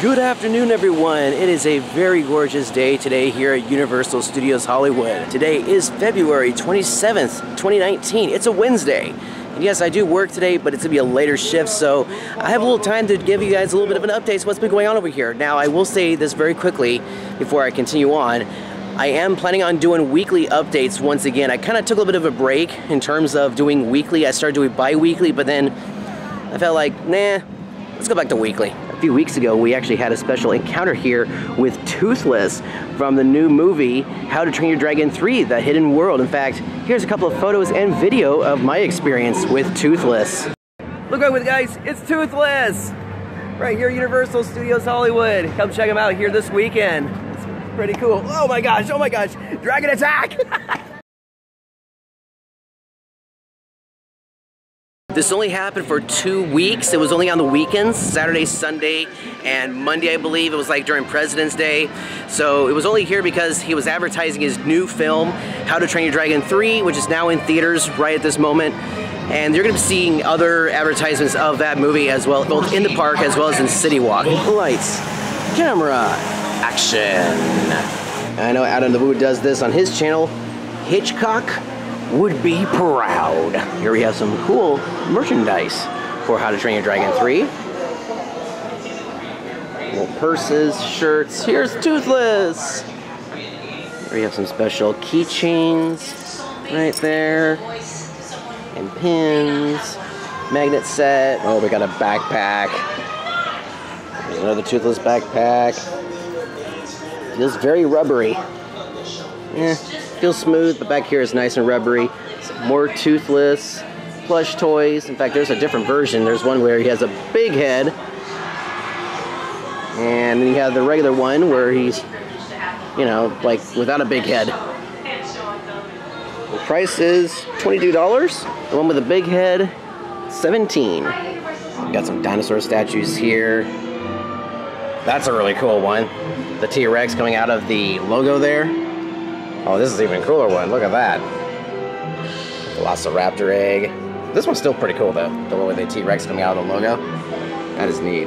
Good afternoon, everyone. It is a very gorgeous day today here at Universal Studios Hollywood. Today is February 27th, 2019. It's a Wednesday. And yes, I do work today, but it's gonna be a later shift, so I have a little time to give you guys a little bit of an update on what's been going on over here. Now, I will say this very quickly before I continue on. I am planning on doing weekly updates once again. I kind of took a little bit of a break in terms of doing weekly. I started doing bi-weekly, but then I felt like, nah, let's go back to weekly. A few weeks ago, we actually had a special encounter here with Toothless from the new movie, How to Train Your Dragon 3, The Hidden World. In fact, here's a couple of photos and video of my experience with Toothless. Look out with guys, it's Toothless! Right here at Universal Studios Hollywood. Come check him out here this weekend. It's pretty cool. Oh my gosh, dragon attack! This only happened for 2 weeks. It was only on the weekends, Saturday, Sunday, and Monday, I believe. It was like during President's Day. So it was only here because he was advertising his new film, How to Train Your Dragon 3, which is now in theaters right at this moment. And you're gonna be seeing other advertisements of that movie as well, both in the park as well as in City Walk. Lights, camera, action. I know Adam the Woo does this on his channel, Hitchcock Would Be Proud. Here we have some cool merchandise for How to Train Your Dragon 3. Little purses, shirts. Here's Toothless. Here we have some special keychains right there. And pins. Magnet set. Oh, we got a backpack. There's another Toothless backpack. Feels very rubbery. Yeah. Feels smooth, but back here is nice and rubbery. Some more Toothless plush toys. In fact, there's a different version. There's one where he has a big head. And then you have the regular one where he's, you know, like without a big head. The price is $22. The one with the big head, $17. We got some dinosaur statues here. That's a really cool one. The T-Rex coming out of the logo there. Oh, this is an even cooler one. Look at that. Velociraptor egg. This one's still pretty cool, though. The one with the T-Rex coming out of the logo. That is neat.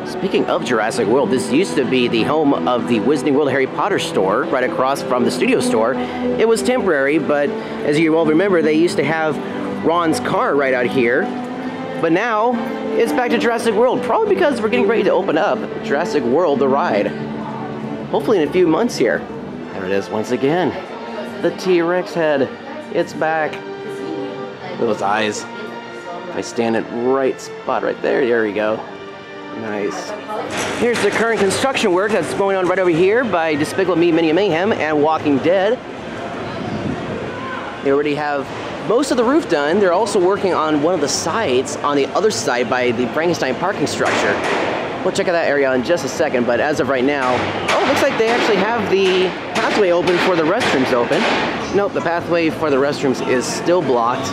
Speaking of Jurassic World, this used to be the home of the Wizarding World Harry Potter store, right across from the studio store. It was temporary, but as you all remember, they used to have Ron's car right out here. But now, it's back to Jurassic World, probably because we're getting ready to open up Jurassic World, the ride. Hopefully in a few months here. There it is once again. The T-Rex head. It's back. Look at those eyes. If I stand it right spot right there, there we go. Nice. Here's the current construction work that's going on right over here by Despicable Me, Minion, Mayhem, and Walking Dead. They already have most of the roof done. They're also working on one of the sides on the other side by the Frankenstein parking structure. We'll check out that area in just a second, but as of right now, oh, it looks like they actually have the pathway open for the restrooms open. Nope, the pathway for the restrooms is still blocked.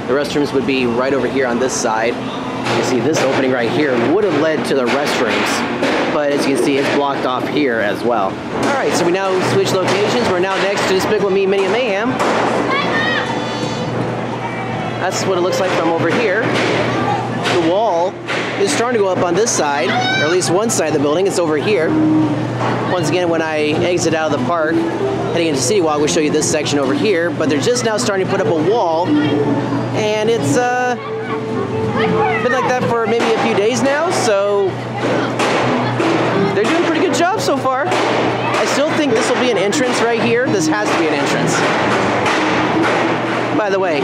The restrooms would be right over here on this side. You see this opening right here would have led to the restrooms, but as you can see, it's blocked off here as well. All right, so we now switch locations. We're now next to Despicable Me, Minion, Mayhem. That's what it looks like from over here. The wall is starting to go up on this side, or at least one side of the building. It's over here. Once again, when I exit out of the park, heading into City Walk, we'll show you this section over here, but they're just now starting to put up a wall, and it's been like that for maybe a few days now, so they're doing a pretty good job so far. I still think this will be an entrance right here. This has to be an entrance. By the way,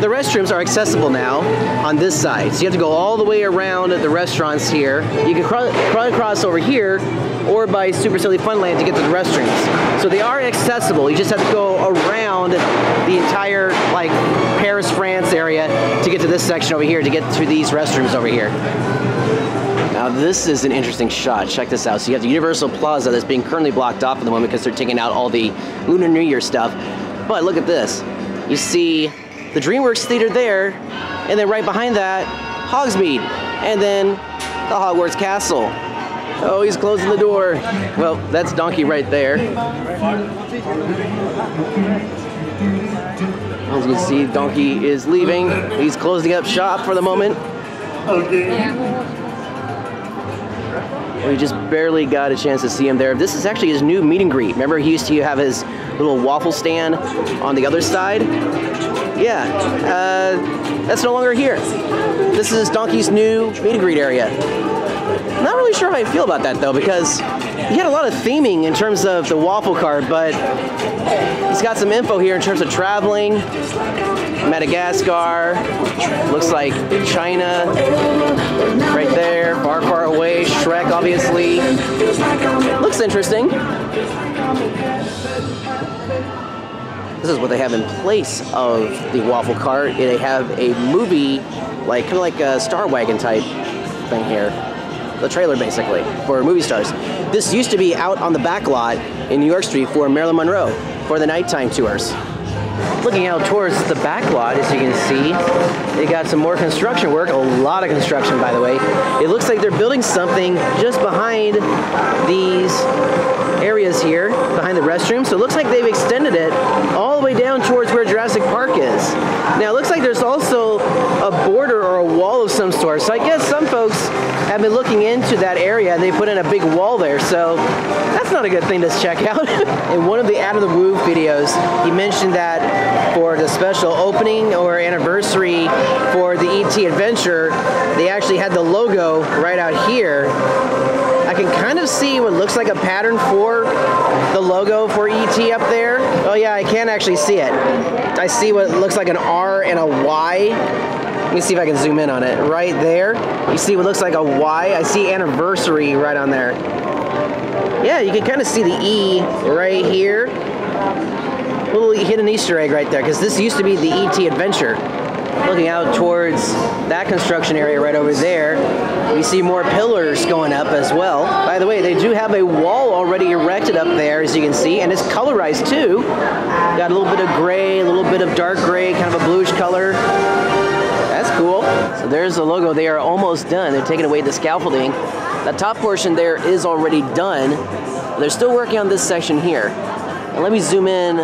the restrooms are accessible now on this side. So you have to go all the way around the restaurants here. You can run across over here or by Super Silly Funland to get to the restrooms. So they are accessible. You just have to go around the entire like Paris, France area to get to this section over here to get to these restrooms over here. Now this is an interesting shot. Check this out. So you have the Universal Plaza that's being currently blocked off at the moment because they're taking out all the Lunar New Year stuff. But look at this. You see the DreamWorks Theater there, and then right behind that, Hogsmeade, and then the Hogwarts Castle. Oh, he's closing the door. Well, that's Donkey right there. As you can see, Donkey is leaving. He's closing up shop for the moment. We just barely got a chance to see him there. This is actually his new meet and greet. Remember, he used to have his little waffle stand on the other side? Yeah, that's no longer here. This is Donkey's new meet and greet area. Not really sure how I feel about that though, because he had a lot of theming in terms of the waffle cart, but he's got some info here in terms of traveling. Madagascar, looks like China, right there, far, far away. Shrek, obviously. Looks interesting. This is what they have in place of the waffle cart. They have a movie, like kind of like a Star Wagon type thing here. The trailer, basically, for movie stars. This used to be out on the back lot in New York Street for Marilyn Monroe for the nighttime tours. Looking out towards the back lot, as you can see, they got some more construction work, a lot of construction, by the way. It looks like they're building something just behind these areas here, behind the restroom. So it looks like they've extended it all the way down towards where Jurassic Park is. Now it looks like there's also a border or a wall of some sort. So I guess some folks have been looking into that area and they put in a big wall there. So that's not a good thing to check out. In one of the Out of the Woo videos, he mentioned that for the special opening or anniversary for the E.T. adventure, they actually had the logo right out here. I can kind of see what looks like a pattern for the logo for E.T. up there. Oh yeah, I can actually see it. I see what looks like an R and a Y. Let me see if I can zoom in on it. Right there, you see what looks like a Y. I see anniversary right on there. Yeah, you can kind of see the E right here. A little hidden Easter egg right there, because this used to be the E.T. adventure. Looking out towards that construction area right over there, we see more pillars going up as well. By the way, they do have a wall already erected up there, as you can see, and it's colorized too. Got a little bit of gray, a little bit of dark gray, kind of a bluish color. That's cool. So there's the logo. They are almost done. They're taking away the scaffolding. That top portion there is already done. They're still working on this section here. And let me zoom in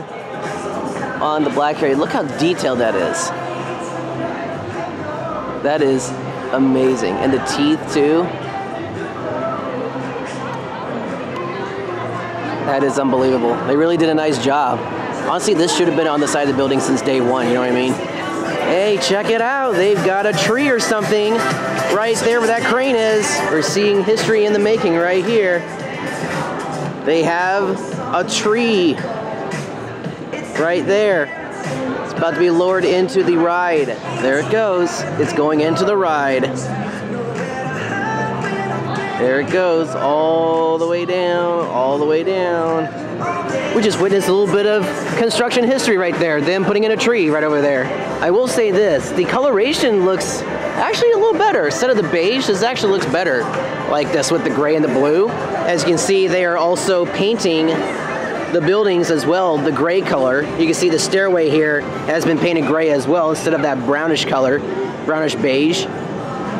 on the black area. Look how detailed that is. That is amazing. And the teeth too. That is unbelievable. They really did a nice job. Honestly, this should have been on the side of the building since day one, you know what I mean? Hey, check it out. They've got a tree or something right there where that crane is. We're seeing history in the making right here. They have a tree right there. It's about to be lowered into the ride. There it goes. It's going into the ride. There it goes, all the way down, all the way down. We just witnessed a little bit of construction history right there, them putting in a tree right over there. I will say this, the coloration looks actually a little better. Instead of the beige, this actually looks better like this with the gray and the blue. As you can see, they are also painting the buildings as well, the gray color. You can see the stairway here has been painted gray as well instead of that brownish color, brownish beige.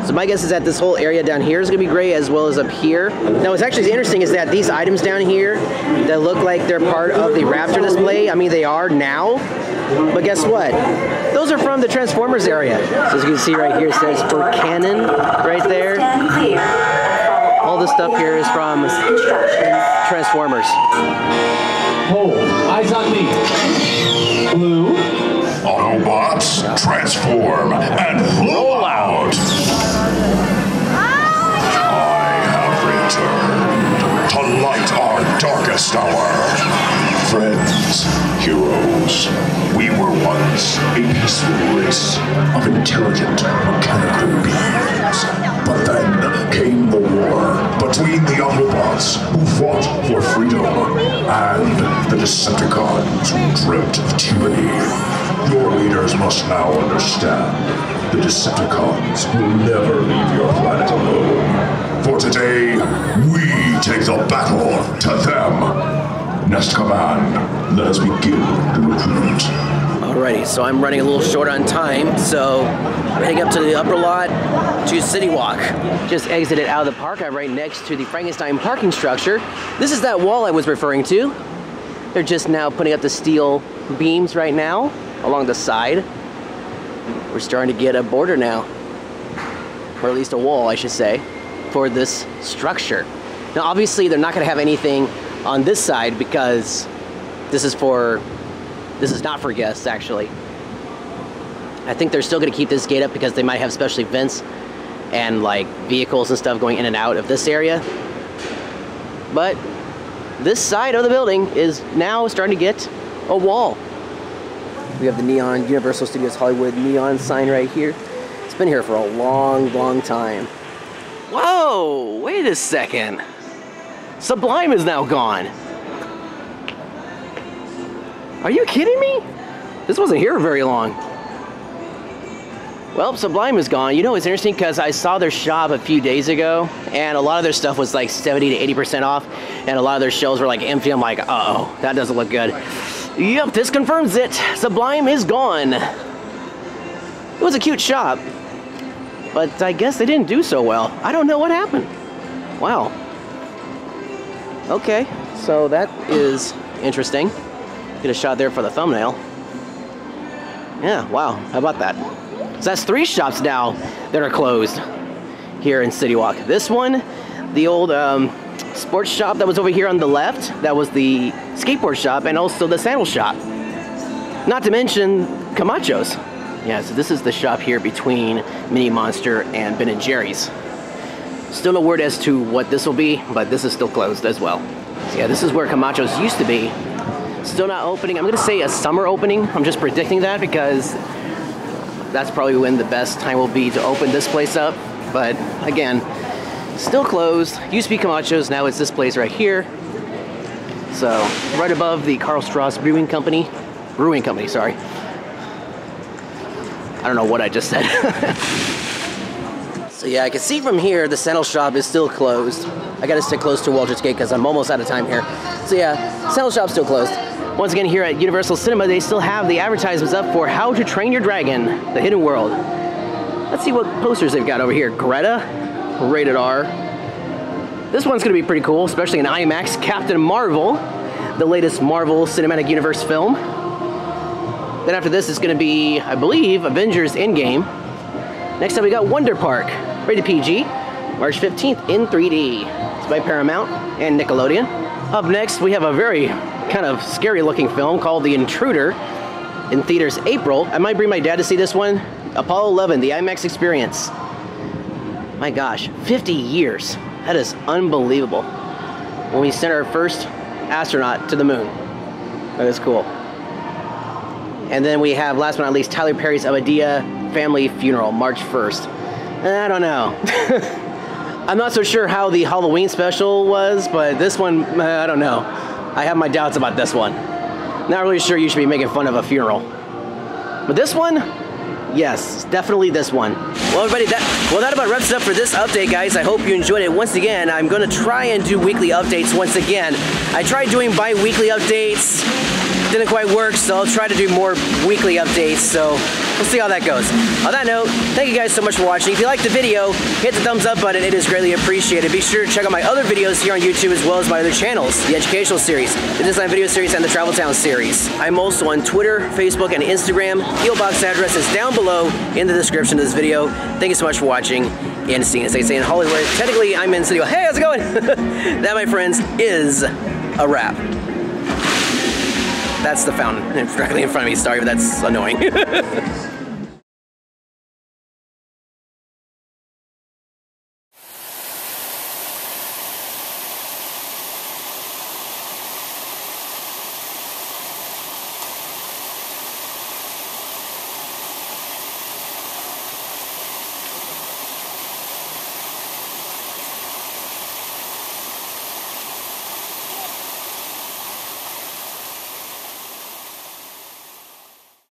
So my guess is that this whole area down here is going to be gray as well as up here. Now what's actually interesting is that these items down here that look like they're part of the Raptor display, I mean they are now, but guess what? Those are from the Transformers area. So as you can see right here, it says for Canon right there. All this stuff here is from Transformers. Hold, eyes on me. Blue. Autobots, transform and roll out! I have returned to light our darkest hour. Friends, heroes, we were once a peaceful race of intelligent mechanical beings. But then came the war between the Autobots who fought for freedom and the Decepticons who dreamt of tyranny. Your readers must now understand the Decepticons will never leave your planet alone. For today, we take the battle to them. Next command, let us begin the recruit. Alrighty, so I'm running a little short on time, so we're heading up to the upper lot to City Walk. Just exited out of the park. I'm right next to the Frankenstein parking structure. This is that wall I was referring to. They're just now putting up the steel beams right now along the side. We're starting to get a border now, or at least a wall, I should say, for this structure. Now obviously they're not going to have anything on this side because this is not for guests actually. I think they're still going to keep this gate up because they might have special events and like vehicles and stuff going in and out of this area. But this side of the building is now starting to get a wall. We have the neon Universal Studios Hollywood neon sign right here. It's been here for a long, long time. Whoa, wait a second. Sublime is now gone. Are you kidding me? This wasn't here very long. Well, Sublime is gone. You know, it's interesting because I saw their shop a few days ago and a lot of their stuff was like 70 to 80% off and a lot of their shelves were like empty. I'm like, uh-oh, that doesn't look good. Yep, this confirms it. Sublime is gone. It was a cute shop, but I guess they didn't do so well. I don't know what happened. Wow. Okay, so that is interesting. Get a shot there for the thumbnail. Yeah, wow, how about that? So that's 3 shops now that are closed here in City Walk. This one, the old sports shop that was over here on the left, that was the skateboard shop, and also the sandal shop. Not to mention Camacho's. Yeah, so this is the shop here between Mini Monster and Ben & Jerry's. Still no word as to what this will be, but this is still closed as well. So yeah, this is where Camacho's used to be. Still not opening. I'm gonna say a summer opening. I'm just predicting that because that's probably when the best time will be to open this place up. But again, still closed. Used to be Camacho's, now it's this place right here. So right above the Carl Strauss Brewing Company, sorry. I don't know what I just said. So yeah, I can see from here the sandal shop is still closed. I gotta stick close to Walter's Gate because I'm almost out of time here. So yeah, sandal shop's still closed. Once again, here at Universal Cinema, they still have the advertisements up for How to Train Your Dragon, The Hidden World. Let's see what posters they've got over here. Greta, rated R. This one's gonna be pretty cool, especially in IMAX. Captain Marvel, the latest Marvel Cinematic Universe film. Then after this, it's gonna be, I believe, Avengers Endgame. Next up, we got Wonder Park, rated PG, March 15th in 3D. It's by Paramount and Nickelodeon. Up next, we have a very kind of scary looking film called The Intruder in theaters April. I might bring my dad to see this one. Apollo 11, the IMAX experience. My gosh, 50 years. That is unbelievable. When we sent our first astronaut to the moon. That is cool. And then we have, last but not least, Tyler Perry's Abadia Family Funeral, March 1st. I don't know. I'm not so sure how the Halloween special was, but this one, I don't know. I have my doubts about this one. Not really sure you should be making fun of a funeral. But this one, yes, definitely this one. Well, everybody, that about wraps it up for this update, guys. I hope you enjoyed it. Once again, I'm going to try and do weekly updates once again. I tried doing bi-weekly updates. Didn't quite work, so I'll try to do more weekly updates, so we'll see how that goes. On that note, thank you guys so much for watching. If you liked the video, hit the thumbs up button. It is greatly appreciated. Be sure to check out my other videos here on YouTube as well as my other channels, the educational series, the design video series, and the Travel Town series. I'm also on Twitter, Facebook, and Instagram. PO Box address is down below in the description of this video. Thank you so much for watching, and seeing as they say in Hollywood. Technically, I'm in City Walk. Hey, how's it going? That, my friends, is a wrap. That's the fountain directly in front of me. Sorry, but that's annoying.